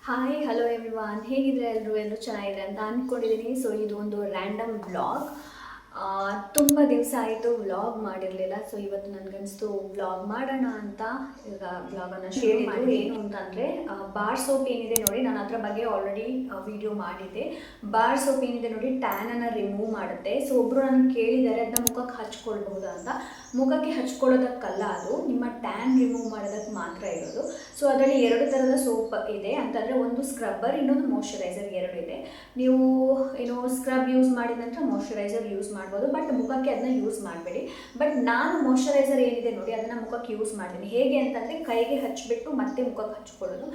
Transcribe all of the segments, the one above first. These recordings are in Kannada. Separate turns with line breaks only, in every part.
ಹಾಯ್ ಹಲೋ ಎವ್ರಿವಾನ್, ಹೇಗಿದ್ರೆ ಎಲ್ಲರೂ ಚೆನ್ನಾಗಿದೆ ಅಂತ ಅಂದ್ಕೊಂಡಿದ್ದೀನಿ. ಸೊ ಇದು ಒಂದು ರ್ಯಾಂಡಮ್ ಬ್ಲಾಗ್. ತುಂಬ ದಿವಸ ಆಯಿತು ವ್ಲಾಗ್ ಮಾಡಿರಲಿಲ್ಲ. ಸೊ ಇವತ್ತು ನನಗನ್ನಿಸ್ತು ವ್ಲಾಗ್ ಮಾಡೋಣ ಅಂತ ಈಗ ವ್ಲಾಗನ್ನು ಶೇರ್ ಮಾಡಿ. ಏನು ಅಂತಂದರೆ ಬಾರ್ ಸೋಪ್ ಏನಿದೆ ನೋಡಿ, ನಾನು ಅದರ ಬಗ್ಗೆ ಆಲ್ರೆಡಿ ವಿಡಿಯೋ ಮಾಡಿದ್ದೆ. ಬಾರ್ ಸೋಪ್ ಏನಿದೆ ನೋಡಿ, ಟ್ಯಾನನ್ನು ರಿಮೂವ್ ಮಾಡುತ್ತೆ. ಸೊ ಒಬ್ಬರು ನನಗೆ ಕೇಳಿದ್ದಾರೆ ಅದನ್ನ ಮುಖಕ್ಕೆ ಹಚ್ಕೊಳ್ಬಹುದು ಅಂತ. ಮುಖಕ್ಕೆ ಹಚ್ಕೊಳ್ಳೋದಕ್ಕಲ್ಲ, ಅದು ನಿಮ್ಮ ಟ್ಯಾನ್ ರಿಮೂವ್ ಮಾಡೋದಕ್ಕೆ ಮಾತ್ರ ಇರೋದು. ಸೊ ಅದರಲ್ಲಿ 2 ಥರದ ಸೋಪ್ ಇದೆ ಅಂತಂದರೆ, ಒಂದು ಸ್ಕ್ರಬ್ಬರ್, ಇನ್ನೊಂದು ಮಾಯ್ಶ್ಚರೈಸರ್, 2 ಇದೆ. ನೀವು ಏನು ಸ್ಕ್ರಬ್ ಯೂಸ್ ಮಾಡಿದ ನಂತರ ಮಾಯ್ಶ್ಚರೈಸರ್ ಯೂಸ್ ಮಾಡ್ಬೋದು, ಬಟ್ ಮುಖಕ್ಕೆ ಅದನ್ನ ಯೂಸ್ ಮಾಡಬೇಡಿ. ಬಟ್ ನಾನು ಮಾಯ್ಶ್ಚರೈಸರ್ ಏನಿದೆ ನೋಡಿ ಅದನ್ನು ಮುಖಕ್ಕೆ ಯೂಸ್ ಮಾಡ್ತೀನಿ. ಹೇಗೆ ಅಂತಂದರೆ, ಕೈಗೆ ಹಚ್ಚಿಬಿಟ್ಟು ಮತ್ತೆ ಮುಖಕ್ಕೆ ಹಚ್ಕೊಳ್ಳೋದು.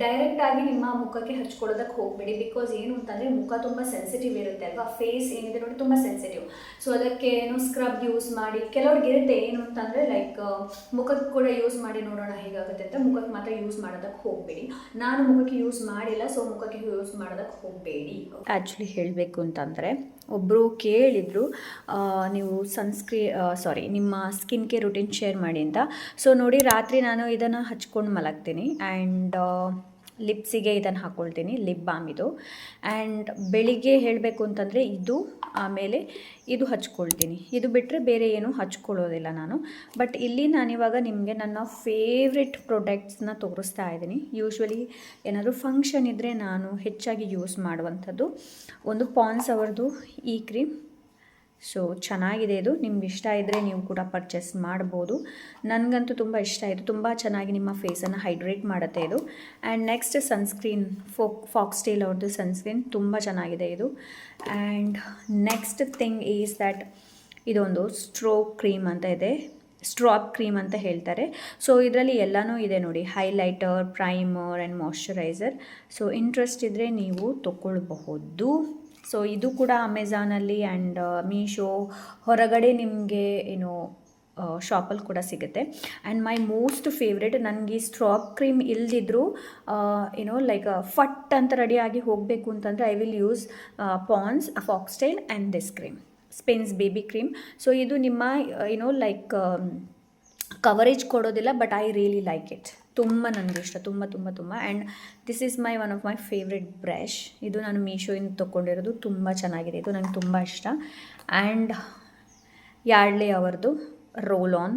ಡೈರೆಕ್ಟಾಗಿ ನಿಮ್ಮ ಮುಖಕ್ಕೆ ಹಚ್ಕೊಳ್ಳೋದಕ್ಕೆ ಹೋಗಬೇಡಿ. ಬಿಕಾಸ್ ಏನು ಅಂತಂದರೆ ಮುಖ ತುಂಬ ಸೆನ್ಸಿಟಿವ್ ಇರುತ್ತೆ ಅಲ್ವಾ, ಫೇಸ್ ಏನಿದೆ ನೋಡಿ ತುಂಬ ಸೆನ್ಸಿಟಿವ್. ಸೊ ಅದಕ್ಕೆ ಏನು ಸ್ಕ್ರಬ್ ಯೂಸ್ ಮಾಡಿ, ಕೆಲವ್ರಿಗೆ ಇರುತ್ತೆ ಏನು ಅಂತಂದರೆ ಲೈಕ್ ಮುಖಕ್ಕೆ ಕೂಡ ಯೂಸ್ ಮಾಡಿ ನೋಡೋಣ ಹೇಗಾಗುತ್ತೆ ಅಂತ. ಮುಖಕ್ಕೆ ಮಾತ್ರ ಯೂಸ್ ಮಾಡೋದಕ್ಕೆ ಹೋಗಬೇಡಿ. ನಾನು ಮುಖಕ್ಕೆ ಯೂಸ್ ಮಾಡಿಲ್ಲ, ಸೊ ಮುಖಕ್ಕೆ ಯೂಸ್ ಮಾಡೋದಕ್ಕೆ ಹೋಗಬೇಡಿ. ಆ್ಯಕ್ಚುಲಿ ಹೇಳಬೇಕು ಅಂತಂದರೆ, ಒಬ್ಬರು ಕೇಳಿದರು ನೀವು ನಿಮ್ಮ ಸ್ಕಿನ್ ಕೇರ್ ರುಟೀನ್ ಶೇರ್ ಮಾಡಿ ಅಂತ. ಸೊ ನೋಡಿ, ರಾತ್ರಿ ನಾನು ಇದನ್ನು ಹಚ್ಕೊಂಡು ಮಲಗ್ತೀನಿ ಆ್ಯಂಡ್ ಲಿಪ್ಸಿಗೆ ಇದನ್ನು ಹಾಕ್ಕೊಳ್ತೀನಿ, ಲಿಪ್ ಬಾಮ್ ಇದು. ಆ್ಯಂಡ್ ಬೆಳಿಗ್ಗೆ ಹೇಳಬೇಕು ಅಂತಂದರೆ ಇದು, ಆಮೇಲೆ ಇದು ಹಚ್ಕೊಳ್ತೀನಿ. ಇದು ಬಿಟ್ಟರೆ ಬೇರೆ ಏನೂ ಹಚ್ಕೊಳ್ಳೋದಿಲ್ಲ ನಾನು. ಬಟ್ ಇಲ್ಲಿ ನಾನಿವಾಗ ನಿಮಗೆ ನನ್ನ ಫೇವ್ರೆಟ್ ಪ್ರಾಡಕ್ಟ್ಸ್ನ ತೋರಿಸ್ತಾ ಇದ್ದೀನಿ. ಯೂಶ್ವಲಿ ಏನಾದರೂ ಫಂಕ್ಷನ್ ಇದ್ದರೆ ನಾನು ಹೆಚ್ಚಾಗಿ ಯೂಸ್ ಮಾಡುವಂಥದ್ದು ಒಂದು ಪಾಂಡ್ಸ್ ಅವ್ರದ್ದು ಈ ಕ್ರೀಮ್. ಸೊ ಚೆನ್ನಾಗಿದೆ ಇದು, ನಿಮ್ಗೆ ಇಷ್ಟ ಇದ್ದರೆ ನೀವು ಕೂಡ ಪರ್ಚೇಸ್ ಮಾಡ್ಬೋದು. ನನಗಂತೂ ತುಂಬ ಇಷ್ಟ ಆಯಿತು, ತುಂಬ ಚೆನ್ನಾಗಿ ನಿಮ್ಮ ಫೇಸನ್ನು ಹೈಡ್ರೇಟ್ ಮಾಡುತ್ತೆ ಇದು. ಆ್ಯಂಡ್ ನೆಕ್ಸ್ಟ್ ಸನ್ಸ್ಕ್ರೀನ್, ಫಾಕ್ಸ್ಟೇಲ್ ಅವ್ರದ್ದು ಸನ್ಸ್ಕ್ರೀನ್ ತುಂಬ ಚೆನ್ನಾಗಿದೆ ಇದು. And next thing is that ಇದೊಂದು ಸ್ಟ್ರೋಕ್ ಕ್ರೀಮ್ ಅಂತ ಇದೆ, ಸ್ಟ್ರಾಪ್ ಕ್ರೀಮ್ ಅಂತ ಹೇಳ್ತಾರೆ. ಸೊ ಇದರಲ್ಲಿ ಎಲ್ಲನೂ ಇದೆ ನೋಡಿ, highlighter, primer and moisturiser. So interest ಇದ್ದರೆ ನೀವು ತೊಗೊಳ್ಬಹುದು. ಸೊ ಇದು ಕೂಡ ಅಮೆಝಾನಲ್ಲಿ ಆ್ಯಂಡ್ ಮೀಶೋ ಹೊರಗಡೆ ನಿಮಗೆ ಏನು ಶಾಪಲ್ಲಿ ಕೂಡ ಸಿಗುತ್ತೆ. ಆ್ಯಂಡ್ ಮೈ ಮೋಸ್ಟ್ ಫೇವ್ರೆಟ್, ನನಗೆ ಈ ಸ್ಟ್ರಾಪ್ ಕ್ರೀಮ್ ಇಲ್ದಿದ್ರು ಲೈಕ್ ಫಟ್ ಅಂತ ರೆಡಿಯಾಗಿ ಹೋಗಬೇಕು ಅಂತಂದರೆ I will use Pond's, Foxtale and this cream, ಸ್ಪೆನ್ಸ್ ಬೇಬಿ ಕ್ರೀಮ್. ಸೊ ಇದು ನಿಮ್ಮ ಲೈಕ್ ಕವರೇಜ್ ಕೊಡೋದಿಲ್ಲ, but I really like it. ತುಂಬ ನನಗೆ ಇಷ್ಟ, ತುಂಬ ತುಂಬ ತುಂಬ. And this is one of my favourite brush. ಇದು ನಾನು ಮೀಶೋಯಿಂದ ತೊಗೊಂಡಿರೋದು, ತುಂಬ ಚೆನ್ನಾಗಿದೆ ಇದು, ನನಗೆ ತುಂಬ ಇಷ್ಟ. ಆ್ಯಂಡ್ ಯಾರ್ಡ್ಲಿ ಅವರದ್ದು ರೋಲ್ ಆನ್,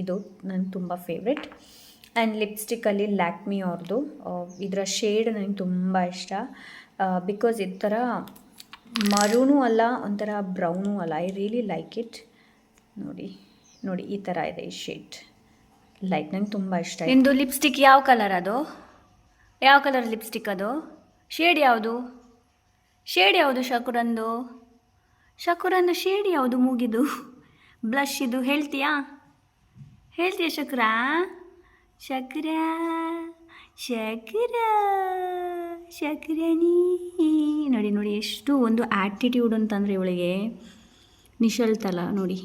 ಇದು ನನಗೆ ತುಂಬ ಫೇವ್ರೆಟ್. ಆ್ಯಂಡ್ ಲಿಪ್ಸ್ಟಿಕ್ಕಲ್ಲಿ ಲ್ಯಾಕ್ಮಿ ಅವ್ರದ್ದು ಇದರ ಶೇಡ್ ನನಗೆ ತುಂಬ ಇಷ್ಟ. ಬಿಕಾಸ್ ಈ ಥರ ಮರೂನೂ ಅಲ್ಲ, ಒಂಥರ ಬ್ರೌನೂ ಅಲ್ಲ, ಐ ರಿಯಲಿ ಲೈಕ್ ಇಟ್. ನೋಡಿ ಈ ಥರ ಇದೆ ಈ ಶೇಡ್, ಲೈಕ್ ನಂಗೆ ತುಂಬ ಇಷ್ಟ. ನಿಂದು ಲಿಪ್ಸ್ಟಿಕ್ ಯಾವ ಕಲರ್ ಅದು? ಯಾವ ಕಲರ್ ಲಿಪ್ಸ್ಟಿಕ್ ಅದು? ಶೇಡ್ ಯಾವುದು ಶಕುರಂದು ಶೇಡ್ ಯಾವುದು? ಮೂಗಿದು ಬ್ಲಷ್ ಇದು ಹೇಳ್ತೀಯಾ ಶಕುರ? ಶಕುರಾನಿ ನೋಡಿ ಎಷ್ಟು ಒಂದು ಆ್ಯಟಿಟ್ಯೂಡ್ ಅಂತಂದರೆ ಇವಳಿಗೆ, ನಿಶಲ್ತಲ್ಲ ನೋಡಿ.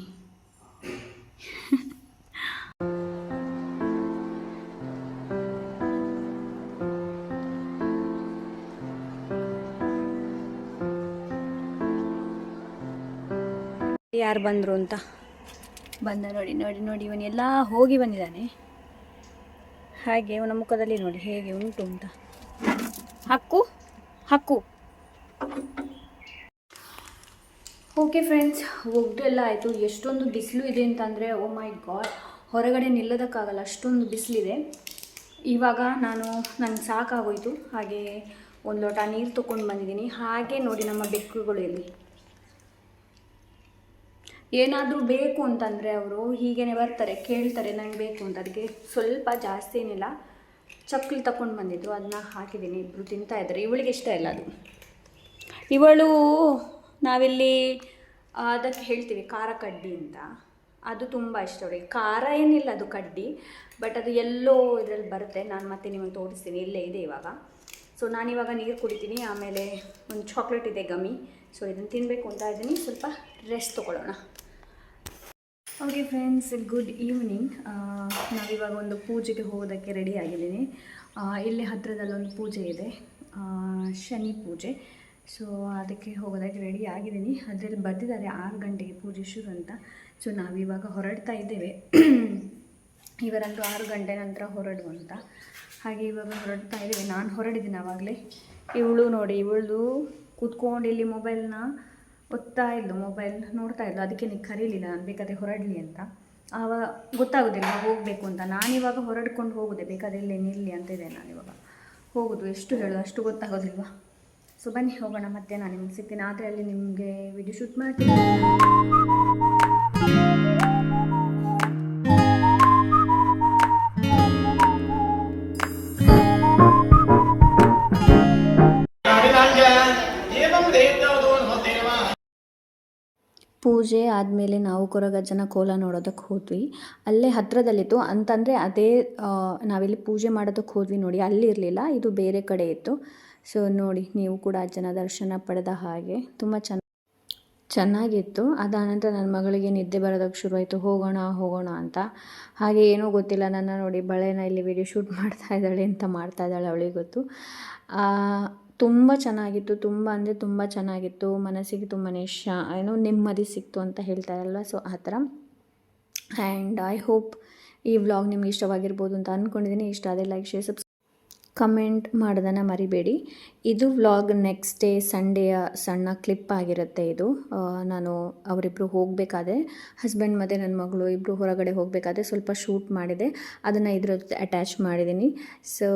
ಯಾರು ಬಂದರು ಅಂತ ಬಂದ ನೋಡಿ ಇವನೆಲ್ಲ ಹೋಗಿ ಬಂದಿದ್ದಾನೆ. ಹಾಗೆ ಇವನ ಮುಖದಲ್ಲಿ ನೋಡಿ ಹೇಗೆ ಉಂಟು ಅಂತ. ಹಕ್ಕು ಓಕೆ ಫ್ರೆಂಡ್ಸ್, ಒಗ್ದೆಲ್ಲ ಆಯಿತು. ಎಷ್ಟೊಂದು ಬಿಸಿಲು ಇದೆ ಅಂತಂದರೆ, ಓ ಮೈ ಗಾಡ್, ಹೊರಗಡೆ ನಿಲ್ಲೋದಕ್ಕಾಗಲ್ಲ, ಅಷ್ಟೊಂದು ಬಿಸಿಲಿದೆ. ಇವಾಗ ನಂಗೆ ಸಾಕಾಗೋಯ್ತು. ಹಾಗೆ ಒಂದು ಲೋಟ ನೀರು ತೊಗೊಂಡು ಬಂದಿದ್ದೀನಿ. ಹಾಗೆ ನೋಡಿ ನಮ್ಮ ಬೆಕ್ಕುಗಳು ಇಲ್ಲಿ ಏನಾದರೂ ಬೇಕು ಅಂತಂದರೆ ಅವರು ಹೀಗೇ ಬರ್ತಾರೆ, ಕೇಳ್ತಾರೆ ನಂಗೆ ಬೇಕು ಅಂತ. ಅದಕ್ಕೆ ಸ್ವಲ್ಪ ಜಾಸ್ತಿ ಏನಿಲ್ಲ, ಚಕ್ಕಲಿ ತಗೊಂಡು ಬಂದಿದ್ದು, ಅದನ್ನ ಹಾಕಿದ್ದೀನಿ. ಇಬ್ಬರು ತಿಂತಾಯಿದ್ದಾರೆ. ಇವಳಿಗೆ ಇಷ್ಟ ಇಲ್ಲ ಅದು. ಇವಳು ನಾವಿಲ್ಲಿ ಅದಕ್ಕೆ ಹೇಳ್ತೀವಿ ಖಾರ ಕಡ್ಡಿ ಅಂತ, ಅದು ತುಂಬ ಇಷ್ಟ ಅವಳಿಗೆ. ಖಾರ ಏನಿಲ್ಲ, ಅದು ಕಡ್ಡಿ, ಬಟ್ ಅದು ಎಲ್ಲೋ ಇದರಲ್ಲಿ ಬರುತ್ತೆ. ನಾನು ಮತ್ತೆ ನಿಮಗೆ ತೋರಿಸ್ತೀನಿ, ಇಲ್ಲೇ ಇದೆ ಇವಾಗ. ಸೊ ನಾನಿವಾಗ ನೀರು ಕುಡಿತೀನಿ, ಆಮೇಲೆ ಒಂದು ಚಾಕ್ಲೇಟ್ ಇದೆ ಗಮಿ. ಸೊ ಇದನ್ನು ತಿನ್ನಬೇಕು ಅಂತ ಇದ್ದೀನಿ. ಸ್ವಲ್ಪ ರೆಸ್ಟ್ ತೊಗೊಳ್ಳೋಣ. Okay friends, good evening. ನಾವಿವಾಗ ಒಂದು ಪೂಜೆಗೆ ಹೋಗೋದಕ್ಕೆ ರೆಡಿ ಆಗಿದ್ದೀನಿ. ಇಲ್ಲಿ ಹತ್ತಿರದಲ್ಲೊಂದು ಪೂಜೆ ಇದೆ, ಶನಿ ಪೂಜೆ. ಸೊ ಅದಕ್ಕೆ ಹೋಗೋದಕ್ಕೆ ರೆಡಿ ಆಗಿದ್ದೀನಿ. ಅದರಲ್ಲಿ ಬರ್ತಿದ್ದಾರೆ 6 ಗಂಟೆಗೆ ಪೂಜೆ ಶುರು ಅಂತ. ಸೊ ನಾವಿವಾಗ ಹೊರಡ್ತಾ ಇದ್ದೇವೆ. ಇವರಂತೂ 6 ಗಂಟೆ ನಂತರ ಹೊರಡು ಅಂತ. ಹಾಗೆ ಇವಾಗ ಹೊರಡ್ತಾ ಇದ್ದೀವಿ. ನಾನು ಹೊರಡಿದ್ದೀನಿ ಆವಾಗಲೇ. ಇವಳು ನೋಡಿ, ಇವಳು ಕೂತ್ಕೊಂಡು ಇಲ್ಲಿ ಮೊಬೈಲ್ನ ಒತ್ತಾ ಇದ್ಲು, ಮೊಬೈಲ್ ನೋಡ್ತಾ ಇದ್ಲು. ಅದಕ್ಕೆ ನೀವು ಕರೀಲಿಲ್ಲ, ನಾನು ಬೇಕಾದರೆ ಹೊರಡಲಿ ಅಂತ. ಆವಾಗ ಗೊತ್ತಾಗೋದಿಲ್ಲ ಹೋಗಬೇಕು ಅಂತ. ನಾನಿವಾಗ ಹೊರಡ್ಕೊಂಡು ಹೋಗೋದೆ, ಬೇಕಾದರೆ ಇಲ್ಲೇ ನಿಲ್ಲಿ ಅಂತಿದೆ. ನಾನಿವಾಗ ಹೋಗೋದು ಎಷ್ಟು ಹೇಳೋದು ಅಷ್ಟು ಗೊತ್ತಾಗೋದಿಲ್ವಾ. ಸೊ ಬನ್ನಿ ಹೋಗೋಣ, ಮತ್ತೆ ನಾನು ನಿಮ್ಗೆ ಸಿಗ್ತೀನಿ. ಆದರೆ ಅಲ್ಲಿ ನಿಮಗೆ ವಿಡಿಯೋ ಶೂಟ್ ಮಾಡ್ತೀನಿ. ಪೂಜೆ ಆದಮೇಲೆ ನಾವು ಕೊರಗಜ್ಜನ ಕೋಲ ನೋಡೋದಕ್ಕೆ ಹೋದ್ವಿ. ಅಲ್ಲೇ ಹತ್ತಿರದಲ್ಲಿತ್ತು ಅಂತಂದರೆ ಅದೇ ನಾವಿಲ್ಲಿ ಪೂಜೆ ಮಾಡೋದಕ್ಕೆ ಹೋದ್ವಿ ನೋಡಿ, ಅಲ್ಲಿ ಇರಲಿಲ್ಲ, ಇದು ಬೇರೆ ಕಡೆ ಇತ್ತು. ಸೊ ನೋಡಿ, ನೀವು ಕೂಡ ಅಜ್ಜನ ದರ್ಶನ ಪಡೆದ ಹಾಗೆ ತುಂಬ ಚೆನ್ನಾಗಿತ್ತು. ಅದಾನಂತರ ನನ್ನ ಮಗಳಿಗೆ ನಿದ್ದೆ ಬರೋದಕ್ಕೆ ಶುರುವಾಯಿತು, ಹೋಗೋಣ ಅಂತ. ಹಾಗೆ ಏನೂ ಗೊತ್ತಿಲ್ಲ, ನನ್ನ ನೋಡಿ ಬಳೆನ ಇಲ್ಲಿ ವಿಡಿಯೋ ಶೂಟ್ ಮಾಡ್ತಾ ಇದ್ದಾಳೆ, ಎಂತ ಮಾಡ್ತಾ ಇದ್ದಾಳೆ ಅವಳಿಗೆ ಗೊತ್ತು. ತುಂಬ ಚೆನ್ನಾಗಿತ್ತು, ತುಂಬ ಅಂದರೆ ತುಂಬ ಚೆನ್ನಾಗಿತ್ತು. ಮನಸ್ಸಿಗೆ ತುಂಬಾ ಏನೋ ನೆಮ್ಮದಿ ಸಿಕ್ತು ಅಂತ ಹೇಳ್ತಾರಲ್ವ, ಸೊ ಆ ಥರ. ಆ್ಯಂಡ್ ಐ ಹೋಪ್ ಈ ವ್ಲಾಗ್ ನಿಮ್ಗೆ ಇಷ್ಟವಾಗಿರ್ಬೋದು ಅಂತ ಅಂದ್ಕೊಂಡಿದ್ದೀನಿ. ಇಷ್ಟ ಆದರೆ ಲೈಕ್, ಶೇರ್, ಕಮೆಂಟ್ ಮಾಡೋದನ್ನು ಮರಿಬೇಡಿ. ಇದು ವ್ಲಾಗ್ ನೆಕ್ಸ್ಟ್ ಡೇ ಸಂಡೇಯ ಸಣ್ಣ ಕ್ಲಿಪ್ ಆಗಿರುತ್ತೆ ಇದು. ನಾನು ಅವರಿಬ್ಬರು ಹೋಗಬೇಕಾದ್ರೆ, ಹಸ್ಬೆಂಡ್ ಮತ್ತು ನನ್ನ ಮಗಳು ಇಬ್ಬರು ಹೊರಗಡೆ ಹೋಗಬೇಕಾದ್ರೆ ಸ್ವಲ್ಪ ಶೂಟ್ ಮಾಡಿದೆ, ಅದನ್ನು ಇದ್ರ ಜೊತೆ ಅಟ್ಯಾಚ್ ಮಾಡಿದ್ದೀನಿ. ಸೊ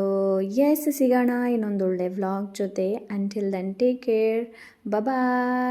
ಸಿಗೋಣ ಇನ್ನೊಂದು ಒಳ್ಳೆ ವ್ಲಾಗ್ ಜೊತೆ. ಅಂಟಿಲ್ ದೆನ್ ಟೇಕ್ ಕೇರ್, ಬಾಯ್.